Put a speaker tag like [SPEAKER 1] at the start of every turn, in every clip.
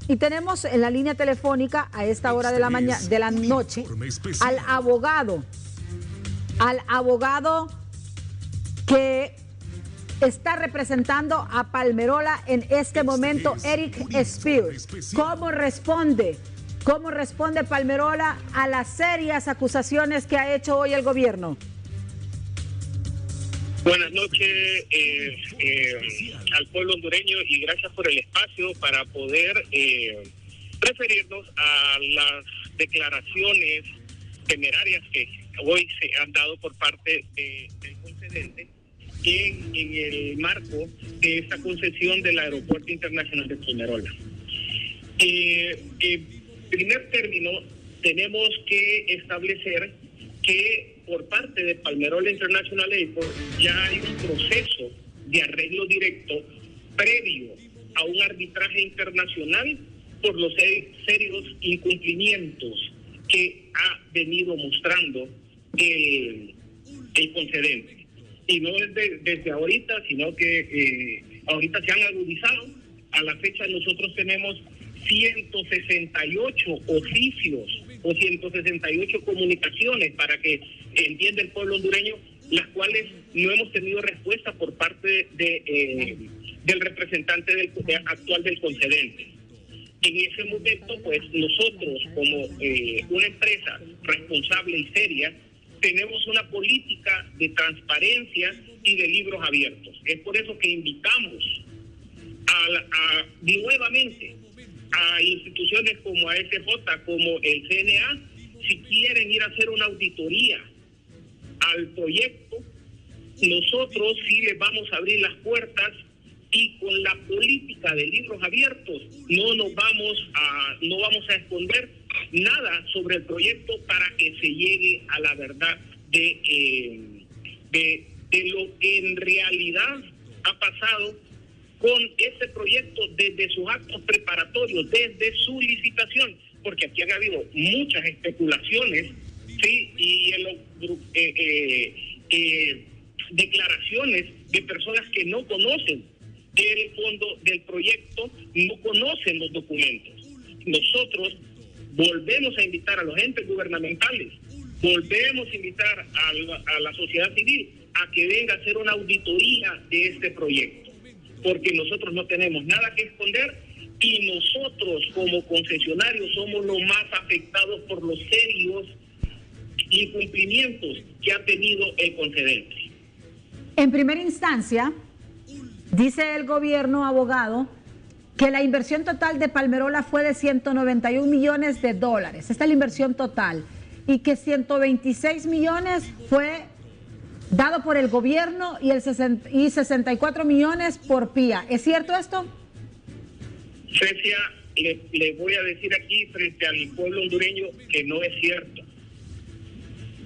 [SPEAKER 1] Y tenemos en la línea telefónica a esta hora de la mañana, de la noche, al abogado que está representando a Palmerola en este momento, Eric Spears. ¿Cómo responde Palmerola a las serias acusaciones que ha hecho hoy el gobierno?
[SPEAKER 2] Buenas noches al pueblo hondureño y gracias por el espacio para poder referirnos a las declaraciones temerarias que hoy se han dado por parte del concedente en el marco de esta concesión del Aeropuerto Internacional de Palmerola. En primer término, tenemos que establecer que por parte de Palmerola International Airport ya hay un proceso de arreglo directo previo a un arbitraje internacional por los serios incumplimientos que ha venido mostrando el concedente. Y no es desde ahorita, sino que ahorita se han agudizado. A la fecha nosotros tenemos 168 oficios o 168 comunicaciones, para que entienda el pueblo hondureño, las cuales no hemos tenido respuesta por parte del representante actual del concedente. En ese momento, pues nosotros como una empresa responsable y seria, tenemos una política de transparencia y de libros abiertos. Es por eso que invitamos nuevamente a instituciones como ASJ, como el CNA, si quieren ir a hacer una auditoría al proyecto, nosotros sí les vamos a abrir las puertas, y con la política de libros abiertos no vamos a esconder nada sobre el proyecto para que se llegue a la verdad de lo que en realidad ha pasado con este proyecto desde sus actos preparatorios, desde su licitación, porque aquí han habido muchas especulaciones, sí, y declaraciones de personas que no conocen el fondo del proyecto, no conocen los documentos. Nosotros volvemos a invitar a los entes gubernamentales, volvemos a invitar a la sociedad civil a que venga a hacer una auditoría de este proyecto, porque nosotros no tenemos nada que esconder y nosotros como concesionarios somos los más afectados por los serios incumplimientos que ha tenido el concedente.
[SPEAKER 1] En primera instancia, dice el gobierno, abogado, que la inversión total de Palmerola fue de $191 millones. Esta es la inversión total. Y que 126 millones fue dado por el gobierno y 64 millones por PIA. ¿Es cierto esto?
[SPEAKER 2] Cecia, le voy a decir aquí frente al pueblo hondureño que no es cierto.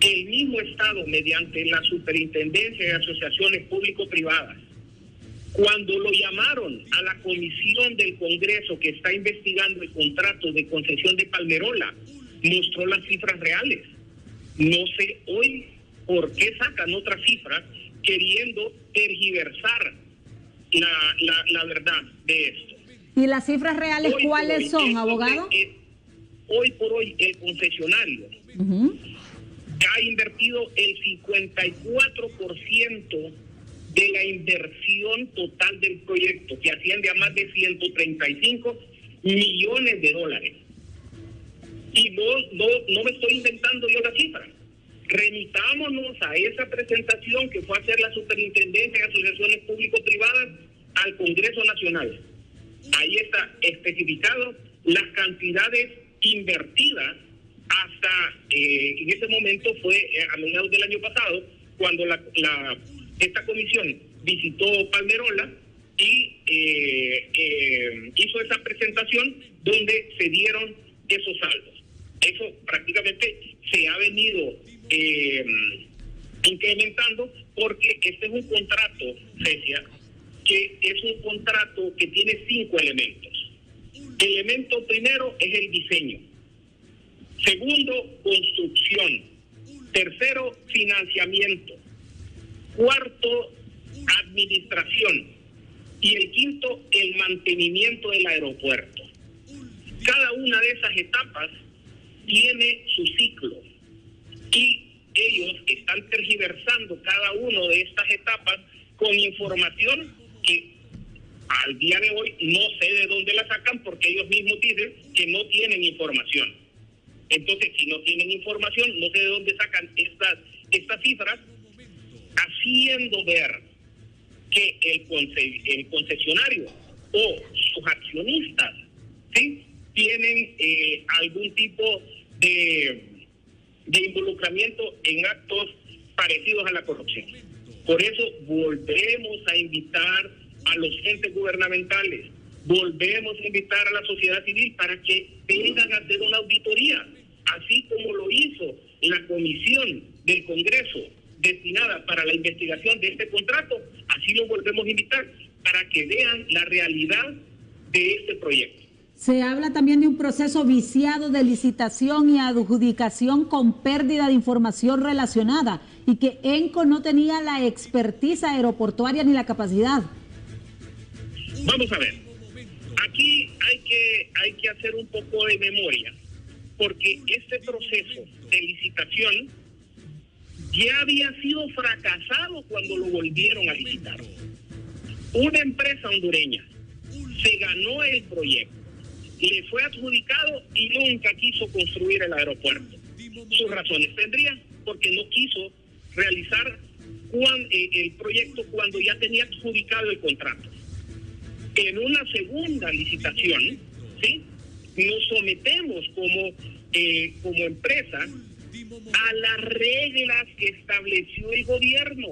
[SPEAKER 2] El mismo Estado, mediante la Superintendencia de Asociaciones Público-Privadas, cuando lo llamaron a la comisión del Congreso que está investigando el contrato de concesión de Palmerola, mostró las cifras reales. No sé hoy por qué sacan otras cifras queriendo tergiversar la verdad de esto.
[SPEAKER 1] ¿Y las cifras reales cuáles son, abogado?
[SPEAKER 2] Hoy por hoy el concesionario ha invertido el 54% de la inversión total del proyecto, que asciende a más de $135 millones. Y no me estoy inventando yo la cifra. Remitámonos a esa presentación que fue a hacer la Superintendencia de Asociaciones Público-Privadas al Congreso Nacional. Ahí está especificado las cantidades invertidas hasta en ese momento fue a mediados del año pasado, cuando esta comisión visitó Palmerola y hizo esa presentación donde se dieron esos saldos. Eso prácticamente se ha venido incrementando, porque este es un contrato, Cecia, que es un contrato que tiene 5 elementos. El elemento primero es el diseño. Segundo, construcción. Tercero, financiamiento. Cuarto, administración. Y el quinto, el mantenimiento del aeropuerto. Cada una de esas etapas tiene su ciclo y ellos están tergiversando cada una de estas etapas con información que al día de hoy no sé de dónde la sacan, porque ellos mismos dicen que no tienen información. Entonces, si no tienen información, no sé de dónde sacan estas cifras, haciendo ver que el concesionario o sus accionistas, ¿sí?, tienen algún tipo de involucramiento en actos parecidos a la corrupción. Por eso volvemos a invitar a los entes gubernamentales, volvemos a invitar a la sociedad civil para que vengan a hacer una auditoría, así como lo hizo la comisión del Congreso destinada para la investigación de este contrato. Así lo volvemos a invitar para que vean la realidad de este proyecto.
[SPEAKER 1] Se habla también de un proceso viciado de licitación y adjudicación con pérdida de información relacionada y que ENCO no tenía la expertiza aeroportuaria ni la capacidad.
[SPEAKER 2] Vamos a ver, aquí hay que hacer un poco de memoria, porque este proceso de licitación ya había sido fracasado cuando lo volvieron a licitar. Una empresa hondureña se ganó el proyecto, le fue adjudicado y nunca quiso construir el aeropuerto. Sus razones tendría, porque no quiso realizar el proyecto cuando ya tenía adjudicado el contrato. En una segunda licitación, ¿sí?, nos sometemos como empresa a las reglas que estableció el gobierno.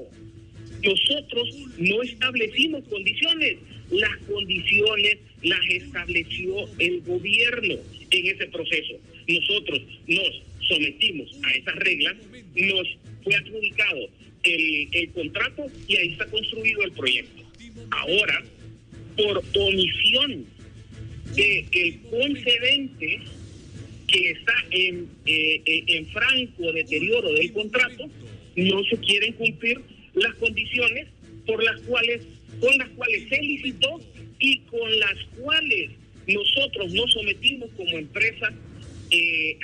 [SPEAKER 2] Nosotros no establecimos condiciones, las condiciones las estableció el gobierno en ese proceso. Nosotros nos sometimos a esas reglas, nos fue adjudicado el contrato y ahí está construido el proyecto. Ahora, por omisión del concedente, que está en franco deterioro del contrato, no se quieren cumplir las condiciones con las cuales se licitó y con las cuales nosotros nos sometimos como empresa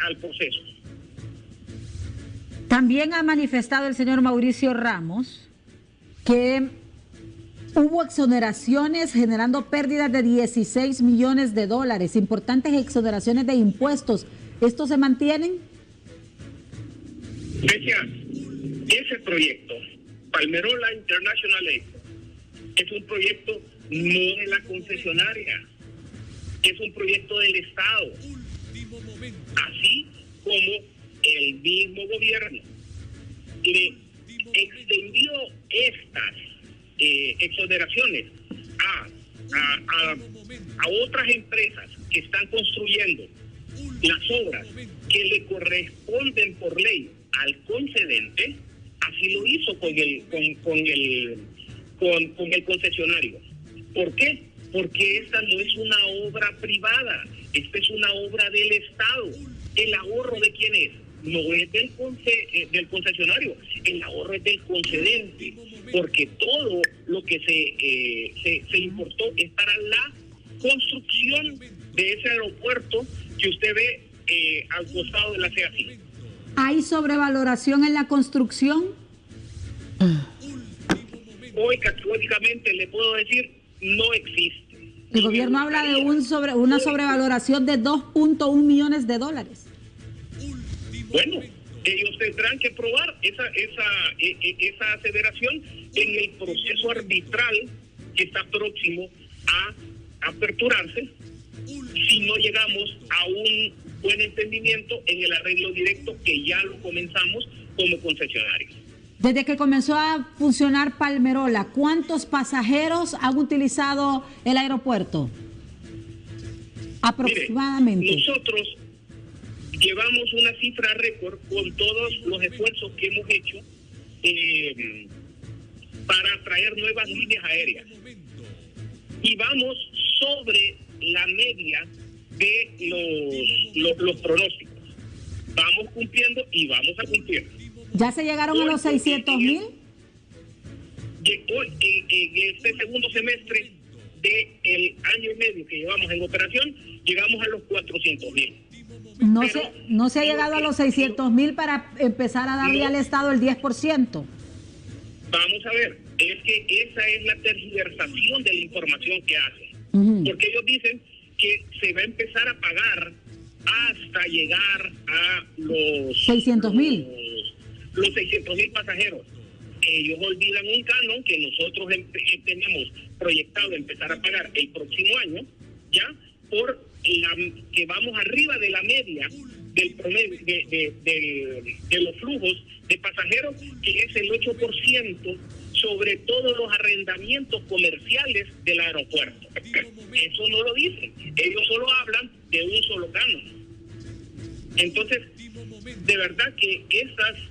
[SPEAKER 2] al proceso.
[SPEAKER 1] También ha manifestado el señor Mauricio Ramos que hubo exoneraciones generando pérdidas de 16 millones de dólares, importantes exoneraciones de impuestos. ¿Estos se mantienen?
[SPEAKER 2] Decía, ese proyecto, Palmerola International Airport, es un proyecto no de la concesionaria, es un proyecto del Estado, así como el mismo gobierno le extendió estas exoneraciones a otras empresas que están construyendo las obras que le corresponden por ley al concedente. Así lo hizo con el concesionario. ¿Por qué? Porque esta no es una obra privada, esta es una obra del Estado. ¿El ahorro de quién es? No es del concesionario, el ahorro es del concedente, porque todo lo que se importó es para la construcción de ese aeropuerto que usted ve al costado de la CEACI.
[SPEAKER 1] ¿Hay sobrevaloración en la construcción?
[SPEAKER 2] Hoy categóricamente le puedo decir, no existe.
[SPEAKER 1] El gobierno habla de una sobrevaloración de 2.1 millones de dólares.
[SPEAKER 2] Bueno, ellos tendrán que probar esa aseveración en el proceso arbitral que está próximo a aperturarse, si no llegamos a un buen entendimiento en el arreglo directo que ya lo comenzamos como concesionarios.
[SPEAKER 1] Desde que comenzó a funcionar Palmerola, ¿cuántos pasajeros han utilizado el aeropuerto? Aproximadamente.
[SPEAKER 2] Mire, nosotros llevamos una cifra récord con todos los esfuerzos que hemos hecho para atraer nuevas líneas aéreas. Y vamos sobre la media de los pronósticos. Vamos cumpliendo y vamos a cumplir.
[SPEAKER 1] ¿Ya se llegaron a los 600,000?
[SPEAKER 2] En este segundo semestre del año y medio que llevamos en operación, llegamos a los 400,000.
[SPEAKER 1] No se ha llegado a los 600,000 para empezar a darle al Estado el 10%.
[SPEAKER 2] Vamos a ver, es que esa es la tergiversación de la información que hacen. Porque ellos dicen que se va a empezar a pagar hasta llegar a los
[SPEAKER 1] 600,000.
[SPEAKER 2] Los 600,000 pasajeros. Ellos olvidan un canon que nosotros tenemos proyectado empezar a pagar el próximo año, ya, por que vamos arriba de la media del promedio de los flujos de pasajeros, que es el 8% sobre todos los arrendamientos comerciales del aeropuerto. Eso no lo dicen, ellos solo hablan de un solo canon. Entonces, de verdad que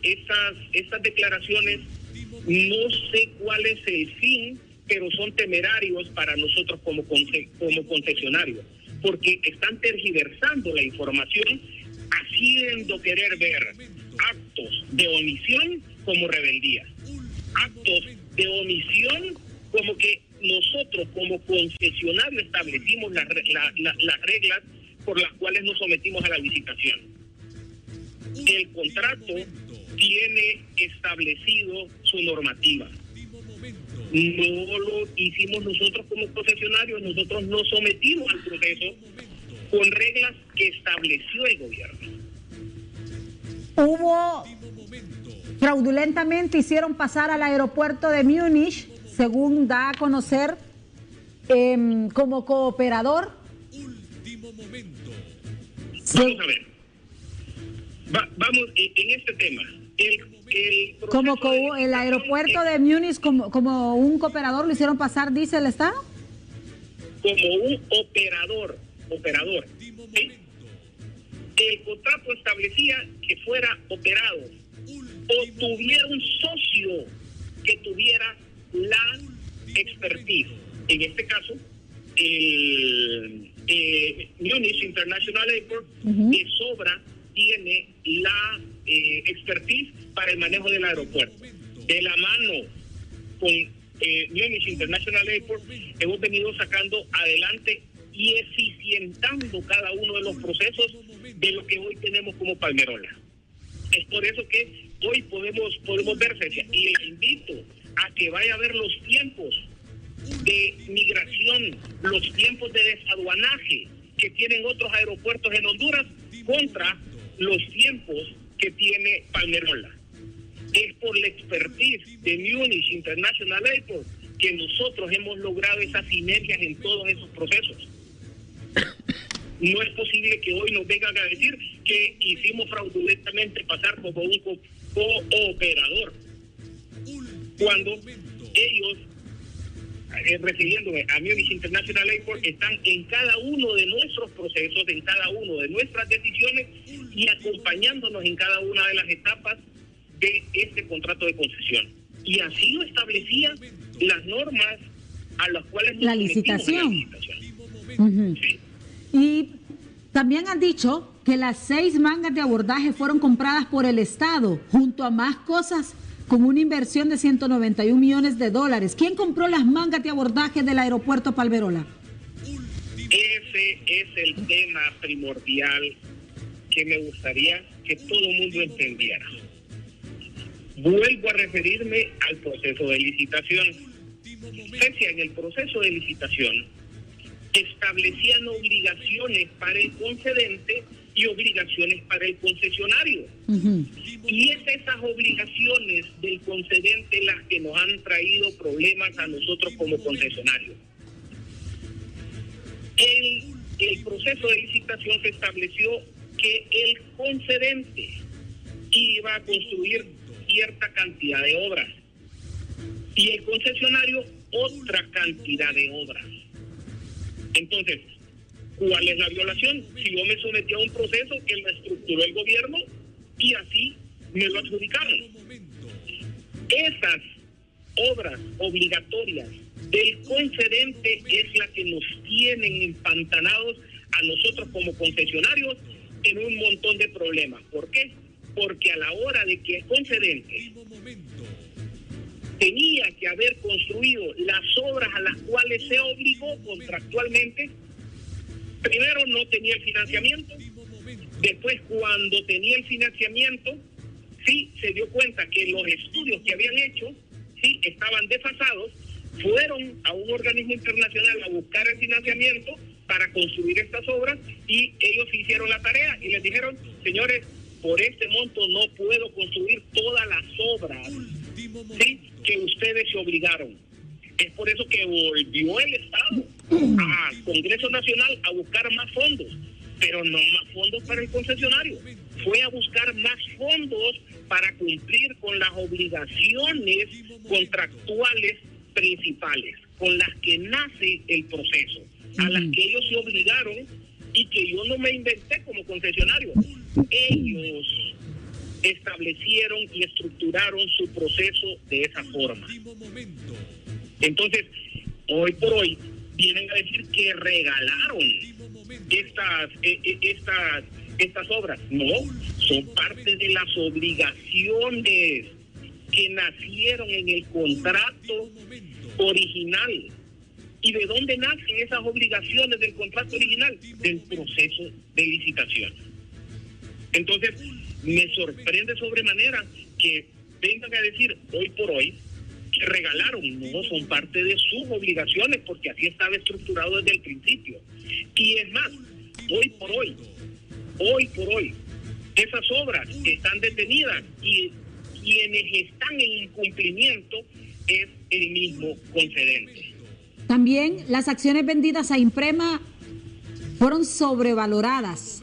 [SPEAKER 2] estas declaraciones, no sé cuál es el fin, pero son temerarios para nosotros como concesionarios, porque están tergiversando la información, haciendo querer ver actos de omisión como rebeldía, actos de omisión como que nosotros como concesionarios establecimos las reglas por las cuales nos sometimos a la licitación. El contrato tiene establecido su normativa. No lo hicimos nosotros como concesionarios, nosotros nos sometimos al proceso con reglas que estableció el gobierno.
[SPEAKER 1] Fraudulentamente hicieron pasar al aeropuerto de Múnich, según da a conocer, como cooperador.
[SPEAKER 2] Vamos a ver. Vamos en este tema.
[SPEAKER 1] El aeropuerto de Múnich como un cooperador lo hicieron pasar, dice el Estado.
[SPEAKER 2] Como un operador. ¿Sí? El contrato establecía que fuera operado o tuviera un socio que tuviera la expertise. En este caso, el Munich International Airport de sobra tiene la expertise para el manejo del aeropuerto. De la mano con Munich International Airport hemos venido sacando adelante y eficientando cada uno de los procesos de lo que hoy tenemos como Palmerola. Es por eso que hoy podemos ver, Cecia, y le invito a que vaya a ver los tiempos de migración, los tiempos de desaduanaje que tienen otros aeropuertos en Honduras contra los tiempos que tiene Palmerola. Es por la expertise de Munich International Airport que nosotros hemos logrado esas sinergias en todos esos procesos. No es posible que hoy nos vengan a decir que hicimos fraudulentamente pasar como un cooperador, cuando ellos, refiriéndome a Munich International Airport, están en cada uno de nuestros procesos, en cada uno de nuestras decisiones y acompañándonos en cada una de las etapas de este contrato de concesión. Y así lo establecían las normas a las cuales
[SPEAKER 1] la licitación. Sí. Y también han dicho que las 6 mangas de abordaje fueron compradas por el Estado, junto a más cosas, con una inversión de $191 millones. ¿Quién compró las mangas de abordaje del aeropuerto Palmerola?
[SPEAKER 2] Ese es el tema primordial que me gustaría que todo el mundo entendiera. Vuelvo a referirme al proceso de licitación. Cecia, en el proceso de licitación establecían obligaciones para el concedente y obligaciones para el concesionario. Y es esas obligaciones del concedente las que nos han traído problemas a nosotros como concesionarios. El proceso de licitación se estableció que el concedente iba a construir cierta cantidad de obras y el concesionario otra cantidad de obras. Entonces, ¿cuál es la violación? Si yo me sometí a un proceso que lo estructuró el gobierno y así me lo adjudicaron. Esas obras obligatorias del concedente es la que nos tienen empantanados a nosotros como concesionarios en un montón de problemas. ¿Por qué? Porque a la hora de que el concedente tenía que haber construido las obras a las cuales se obligó contractualmente. Primero no tenía el financiamiento, después cuando tenía el financiamiento, sí se dio cuenta que los estudios que habían hecho, sí estaban desfasados, fueron a un organismo internacional a buscar el financiamiento para construir estas obras y ellos hicieron la tarea y les dijeron, señores, por este monto no puedo construir todas las obras, ¿sí?, que ustedes se obligaron. Es por eso que volvió el Estado al Congreso Nacional a buscar más fondos, pero no más fondos para el concesionario. Fue a buscar más fondos para cumplir con las obligaciones contractuales principales, con las que nace el proceso, a las que ellos se obligaron y que yo no me inventé como concesionario. Ellos establecieron y estructuraron su proceso de esa forma. Entonces, hoy por hoy vienen a decir que regalaron estas obras. No, son parte de las obligaciones que nacieron en el contrato original. ¿Y de dónde nacen esas obligaciones del contrato original? Del proceso de licitación. Entonces, me sorprende sobremanera que vengan a decir hoy por hoy que regalaron. No, son parte de sus obligaciones porque así estaba estructurado desde el principio. Y es más, hoy por hoy, esas obras están detenidas y quienes están en incumplimiento es el mismo concedente.
[SPEAKER 1] También las acciones vendidas a Imprema fueron sobrevaloradas.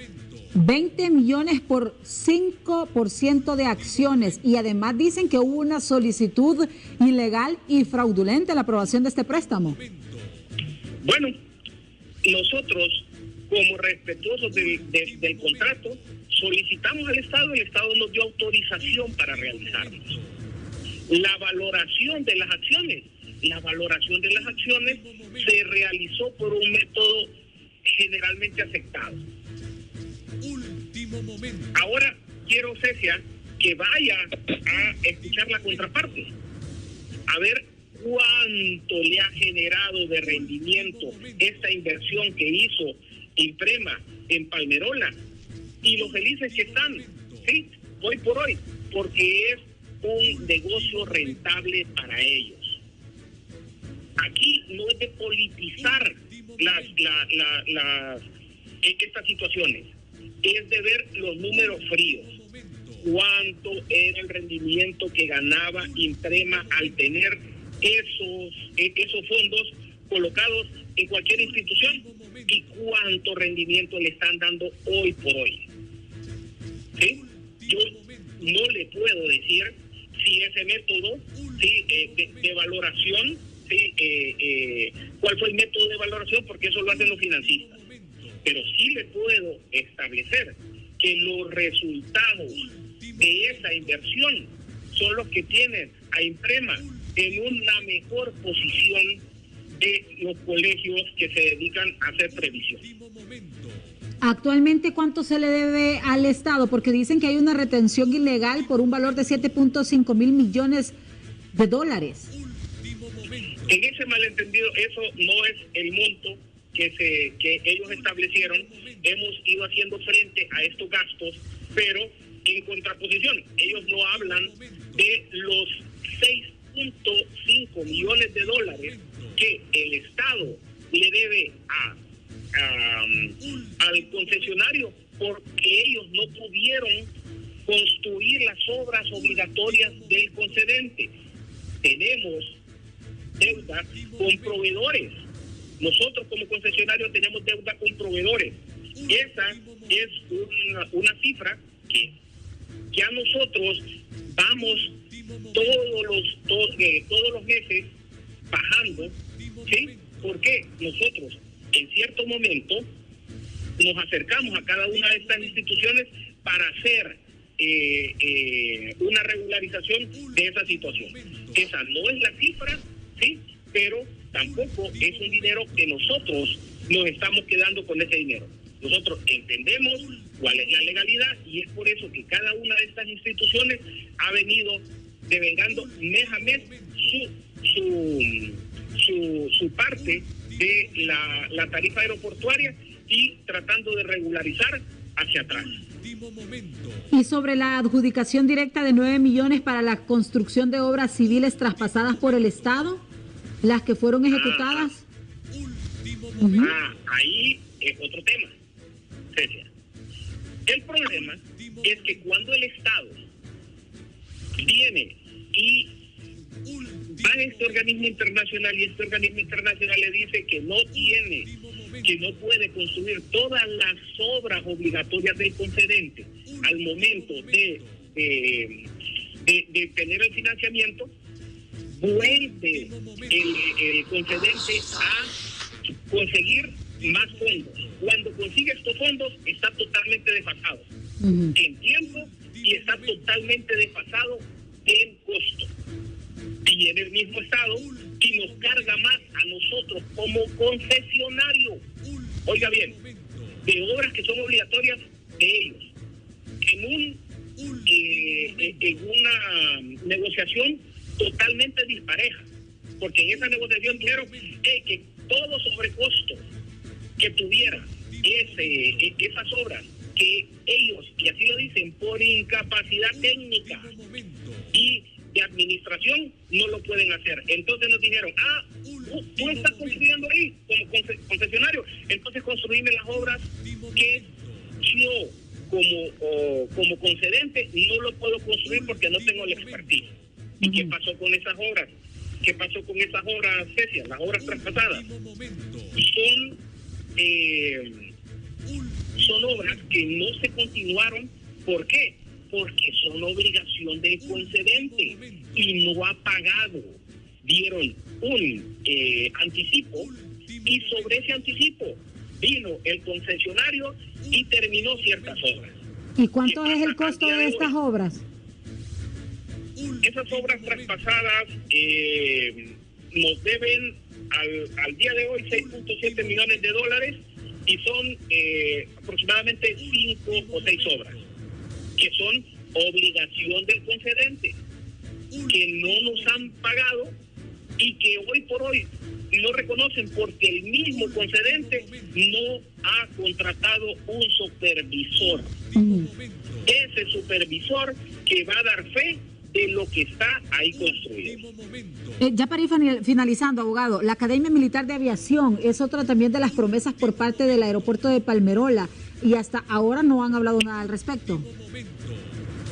[SPEAKER 1] 20 millones por 5% de acciones, y además dicen que hubo una solicitud ilegal y fraudulenta en la aprobación de este préstamo.
[SPEAKER 2] Bueno, nosotros, como respetuosos del contrato, solicitamos al Estado y el Estado nos dio autorización para realizarlos. La valoración de las acciones se realizó por un método generalmente aceptado. Ahora quiero, Cecia, que vaya a escuchar la contraparte, a ver cuánto le ha generado de rendimiento esta inversión que hizo Imprema en Palmerola y lo felices que están, sí, hoy por hoy, porque es un negocio rentable para ellos. Aquí no es de politizar estas situaciones, es de ver los números fríos. Cuánto era el rendimiento que ganaba Imprema al tener esos fondos colocados en cualquier institución y cuánto rendimiento le están dando hoy por hoy. ¿Sí? Yo no le puedo decir si ese método, ¿sí?, de valoración, ¿sí?, cuál fue el método de valoración, porque eso lo hacen los financistas. Pero sí le puedo establecer que los resultados de esa inversión son los que tienen a Imprema en una mejor posición de los colegios que se dedican a hacer previsión.
[SPEAKER 1] Actualmente, ¿cuánto se le debe al Estado? Porque dicen que hay una retención ilegal por un valor de 7.5 mil millones de dólares.
[SPEAKER 2] En ese malentendido, eso no es el monto que ellos establecieron. Hemos ido haciendo frente a estos gastos, pero en contraposición, ellos no hablan de los 6.5 millones de dólares que el Estado le debe al concesionario porque ellos no pudieron construir las obras obligatorias del concedente. Tenemos deuda con proveedores. Nosotros como concesionario tenemos deuda con proveedores. Esa es una cifra que ya nosotros vamos todos los meses bajando. ¿Sí? ¿Por qué? Nosotros en cierto momento nos acercamos a cada una de estas instituciones para hacer una regularización de esa situación. Esa no es la cifra, ¿sí?, pero tampoco es un dinero que nosotros nos estamos quedando con ese dinero. Nosotros entendemos cuál es la legalidad y es por eso que cada una de estas instituciones ha venido devengando mes a mes su parte de la tarifa aeroportuaria y tratando de regularizar hacia atrás.
[SPEAKER 1] Y sobre la adjudicación directa de 9 millones para la construcción de obras civiles traspasadas por el Estado, las que fueron ejecutadas.
[SPEAKER 2] Ahí es otro tema, Cecia. El problema es que cuando el Estado viene y va a este organismo internacional y este organismo internacional le dice que no puede construir todas las obras obligatorias del concedente al momento de tener el financiamiento, vuelve el concedente a conseguir más fondos. Cuando consigue estos fondos está totalmente desfasado en tiempo y está totalmente desfasado en costo. Y en el mismo estado, y nos carga más a nosotros como concesionario, oiga bien, de obras que son obligatorias de ellos, en una negociación totalmente dispareja, porque en esa negociación dijeron que todo sobrecosto que tuviera esas obras, que ellos, y así lo dicen, por incapacidad técnica y de administración, no lo pueden hacer. Entonces nos dijeron, tú estás construyendo ahí como concesionario, entonces construirme las obras que yo como concedente no lo puedo construir porque no tengo la expertise. ¿Y qué pasó con esas obras? ¿Qué pasó con esas obras, Cecia? Las obras traspasadas son obras que no se continuaron. ¿Por qué? Porque son obligación del concedente y no ha pagado. Dieron un anticipo y sobre ese anticipo vino el concesionario y terminó ciertas obras.
[SPEAKER 1] ¿Y cuánto es el costo de estas obras?
[SPEAKER 2] Esas obras traspasadas nos deben al día de hoy 6.7 millones de dólares y son aproximadamente 5 o 6 obras que son obligación del concedente, que no nos han pagado y que hoy por hoy no reconocen porque el mismo concedente no ha contratado un supervisor. Ese supervisor que va a dar fe de lo que está ahí construido.
[SPEAKER 1] Ya para ir finalizando, abogado, la Academia Militar de Aviación es otra también de las promesas por parte del aeropuerto de Palmerola y hasta ahora no han hablado nada al respecto.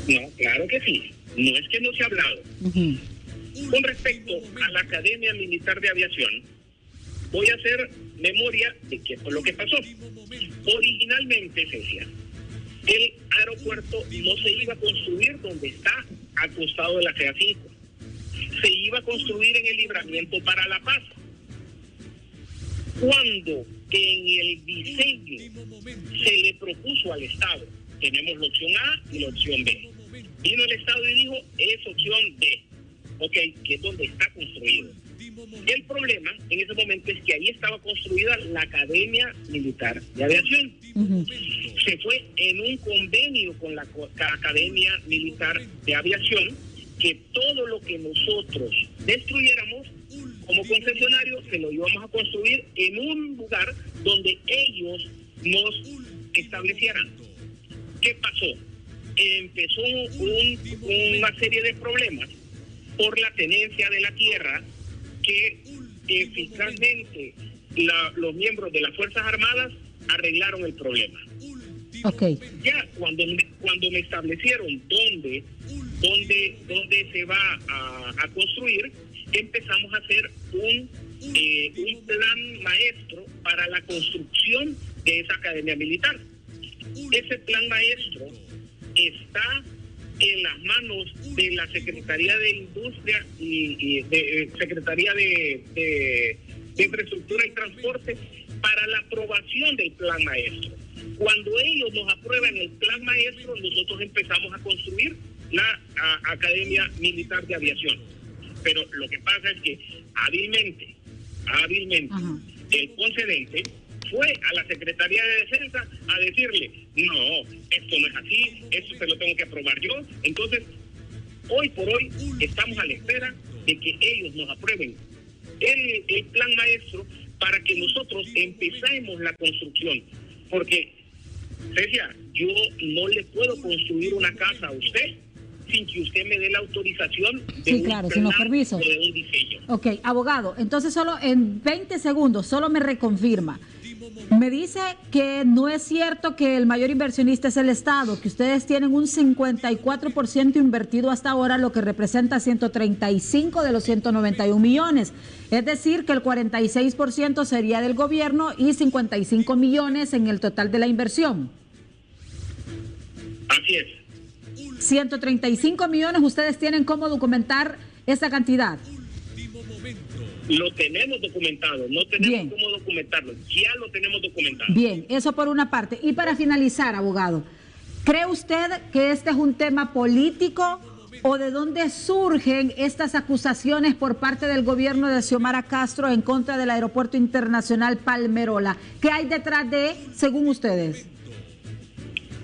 [SPEAKER 2] No, claro que sí. No es que no se ha hablado. Con respecto a la Academia Militar de Aviación, voy a hacer memoria de qué fue lo que pasó. Originalmente, Cecia, el aeropuerto no se iba a construir donde está al costado de la CEA 5. Se iba a construir en el Libramiento para La Paz. Cuando en el diseño se le propuso al Estado, tenemos la opción A y la opción B. Vino el Estado y dijo, es opción B, que es donde está construido. El problema en ese momento es que ahí estaba construida la Academia Militar de Aviación. Se fue en un convenio con la Academia Militar de Aviación que todo lo que nosotros destruyéramos como concesionarios se lo íbamos a construir en un lugar donde ellos nos establecieran. ¿Qué pasó? Empezó una serie de problemas por la tenencia de la tierra que eficazmente los miembros de las Fuerzas Armadas arreglaron el problema. Ya cuando me establecieron dónde se va a construir, empezamos a hacer un plan maestro para la construcción de esa academia militar. Ese plan maestro está en las manos de la Secretaría de Industria y de Secretaría de Infraestructura y Transporte para la aprobación del plan maestro. Cuando ellos nos aprueban el plan maestro, nosotros empezamos a construir la Academia Militar de Aviación. Pero lo que pasa es que hábilmente, el concedente fue a la Secretaría de Defensa a decirle, no, esto no es así, esto se lo tengo que aprobar yo. Entonces, hoy por hoy estamos a la espera de que ellos nos aprueben el plan maestro para que nosotros empecemos la construcción. Porque, Cecia, yo no le puedo construir una casa a usted sin que usted me dé la autorización de
[SPEAKER 1] sí, claro, sin los permisos.
[SPEAKER 2] O de un diseño.
[SPEAKER 1] Ok, abogado, entonces solo en 20 segundos, solo me reconfirma. Me dice que no es cierto que el mayor inversionista es el Estado, que ustedes tienen un 54% invertido hasta ahora, lo que representa 135 de los 191 millones. Es decir, que el 46% sería del gobierno y 55 millones en el total de la inversión.
[SPEAKER 2] Así es.
[SPEAKER 1] 135 millones, ¿ustedes tienen cómo documentar esa cantidad?
[SPEAKER 2] Lo tenemos documentado, no tenemos
[SPEAKER 1] Bien.
[SPEAKER 2] cómo documentarlo, ya lo tenemos documentado.
[SPEAKER 1] Bien, eso por una parte. Y para finalizar, abogado, ¿cree usted que este es un tema político o de dónde surgen estas acusaciones por parte del gobierno de Xiomara Castro en contra del Aeropuerto Internacional Palmerola? ¿Qué hay detrás de, según ustedes?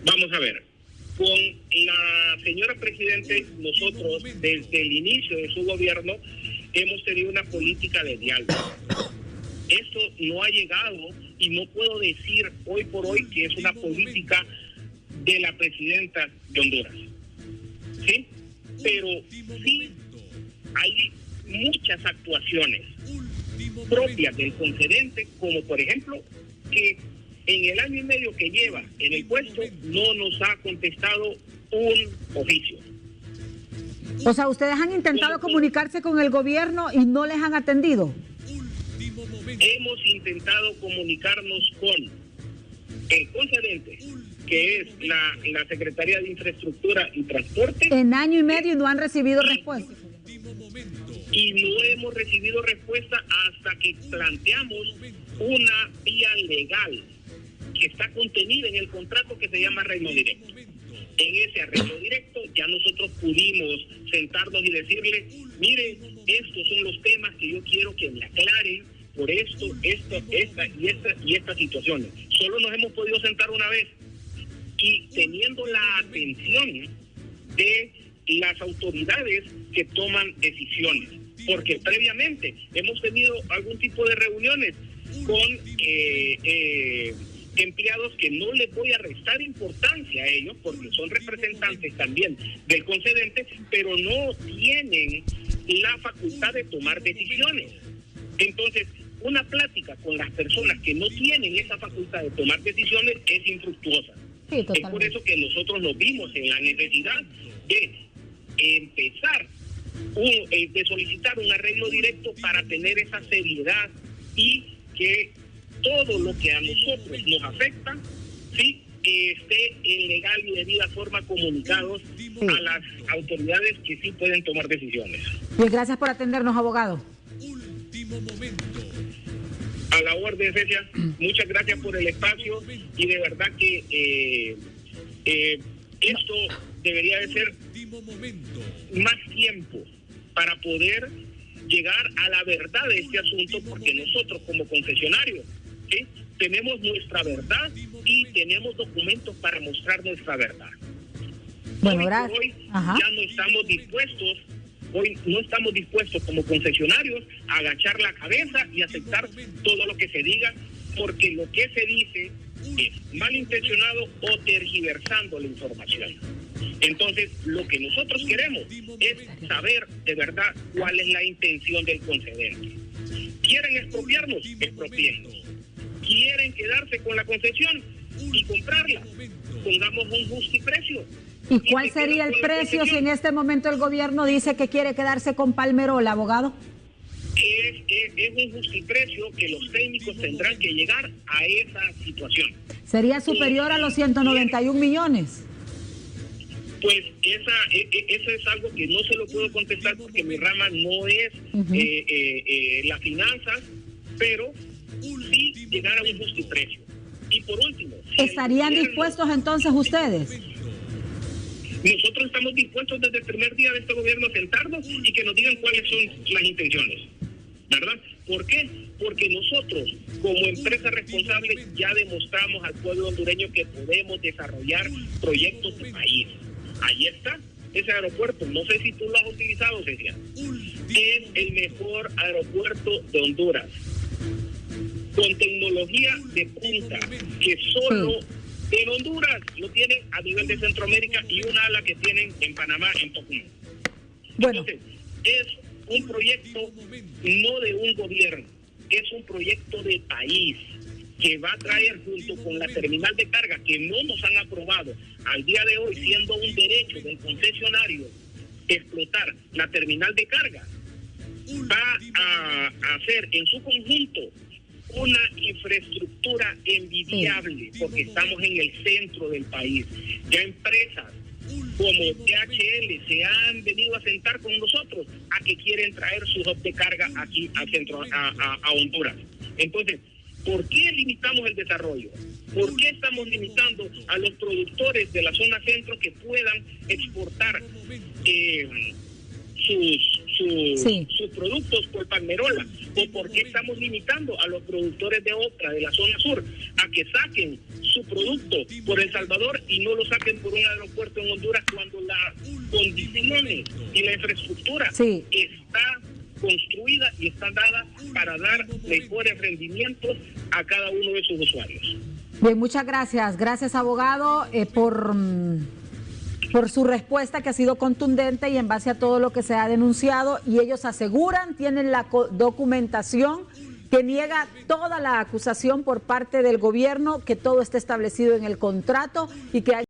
[SPEAKER 2] Vamos a ver, con la señora Presidente, nosotros desde el inicio de su gobierno hemos tenido una política de diálogo. Esto no ha llegado y no puedo decir hoy por hoy que es una política de la Presidenta de Honduras. ¿Sí? Pero sí hay muchas actuaciones propias del concedente, como por ejemplo que en el año y medio que lleva en el puesto no nos ha contestado un oficio.
[SPEAKER 1] O sea, ustedes han intentado comunicarse con el gobierno y no les han atendido.
[SPEAKER 2] Hemos intentado comunicarnos con el concedente, que es la Secretaría de Infraestructura y Transporte.
[SPEAKER 1] En año y medio y no han recibido respuesta.
[SPEAKER 2] Y no hemos recibido respuesta hasta que planteamos una vía legal que está contenida en el contrato que se llama arreglo directo. En ese arreglo directo ya nosotros pudimos sentarnos y decirle, mire, estos son los temas que yo quiero que me aclaren por esta y estas situaciones. Solo nos hemos podido sentar una vez y teniendo la atención de las autoridades que toman decisiones, porque previamente hemos tenido algún tipo de reuniones con empleados que no les voy a restar importancia a ellos porque son representantes también del concedente, pero no tienen la facultad de tomar decisiones. Entonces, una plática con las personas que no tienen esa facultad de tomar decisiones es infructuosa.
[SPEAKER 1] Sí,
[SPEAKER 2] es por eso que nosotros nos vimos en la necesidad de empezar de solicitar un arreglo directo para tener esa seriedad y que todo lo que a nosotros nos afecta, sí, esté en legal y debida forma comunicados a las autoridades que sí pueden tomar decisiones.
[SPEAKER 1] Bien, gracias por atendernos, abogado.
[SPEAKER 2] A la orden, Cecia, muchas gracias por el espacio y de verdad que esto debería de ser más tiempo para poder llegar a la verdad de este asunto, porque nosotros como concesionarios, ¿sí?, tenemos nuestra verdad y tenemos documentos para mostrar nuestra verdad.
[SPEAKER 1] Bueno, gracias.
[SPEAKER 2] Hoy ya no estamos dispuestos como concesionarios a agachar la cabeza y aceptar todo lo que se diga, porque lo que se dice es malintencionado o tergiversando la información. Entonces, lo que nosotros queremos es saber de verdad cuál es la intención del concedente. ¿Quieren expropiarnos? Expropiarnos. ¿Quieren quedarse con la concesión y comprarla? Pongamos un justiprecio.
[SPEAKER 1] ¿Y cuál sería el precio si en este momento el gobierno dice que quiere quedarse con Palmerola, abogado?
[SPEAKER 2] Es un justiprecio que los técnicos tendrán que llegar a esa situación.
[SPEAKER 1] ¿Sería superior a los 191 millones?
[SPEAKER 2] Pues eso es algo que no se lo puedo contestar porque mi rama no es las finanzas, pero sí llegar a un justiprecio. Y por último,
[SPEAKER 1] ¿estarían dispuestos entonces ustedes?
[SPEAKER 2] Nosotros estamos dispuestos desde el primer día de este gobierno a sentarnos y que nos digan cuáles son las intenciones, ¿verdad? ¿Por qué? Porque nosotros, como empresa responsable, ya demostramos al pueblo hondureño que podemos desarrollar proyectos de país. Ahí está ese aeropuerto. No sé si tú lo has utilizado, Celia. Es el mejor aeropuerto de Honduras, con tecnología de punta, que solo en Honduras lo tienen a nivel de Centroamérica y una ala que tienen en Panamá, en Tocumen.
[SPEAKER 1] Bueno.
[SPEAKER 2] Entonces, es un proyecto no de un gobierno, es un proyecto de país que va a traer, junto con la terminal de carga que no nos han aprobado al día de hoy, siendo un derecho del concesionario explotar la terminal de carga, va a hacer en su conjunto una infraestructura envidiable, porque estamos en el centro del país. Ya empresas como DHL se han venido a sentar con nosotros a que quieren traer su hub de carga aquí al centro, a Honduras. Entonces, ¿por qué limitamos el desarrollo? ¿Por qué estamos limitando a los productores de la zona centro que puedan exportar sus productos por Palmerola? ¿O por qué estamos limitando a los productores de otra de la zona sur a que saquen su producto por El Salvador y no lo saquen por un aeropuerto en Honduras, cuando las condiciones y la infraestructura está construida y está dada para dar mejores rendimientos a cada uno de sus usuarios?
[SPEAKER 1] Bien, muchas gracias. Gracias, abogado, por su respuesta, que ha sido contundente y en base a todo lo que se ha denunciado, y ellos aseguran, tienen la documentación que niega toda la acusación por parte del gobierno, que todo está establecido en el contrato y que hay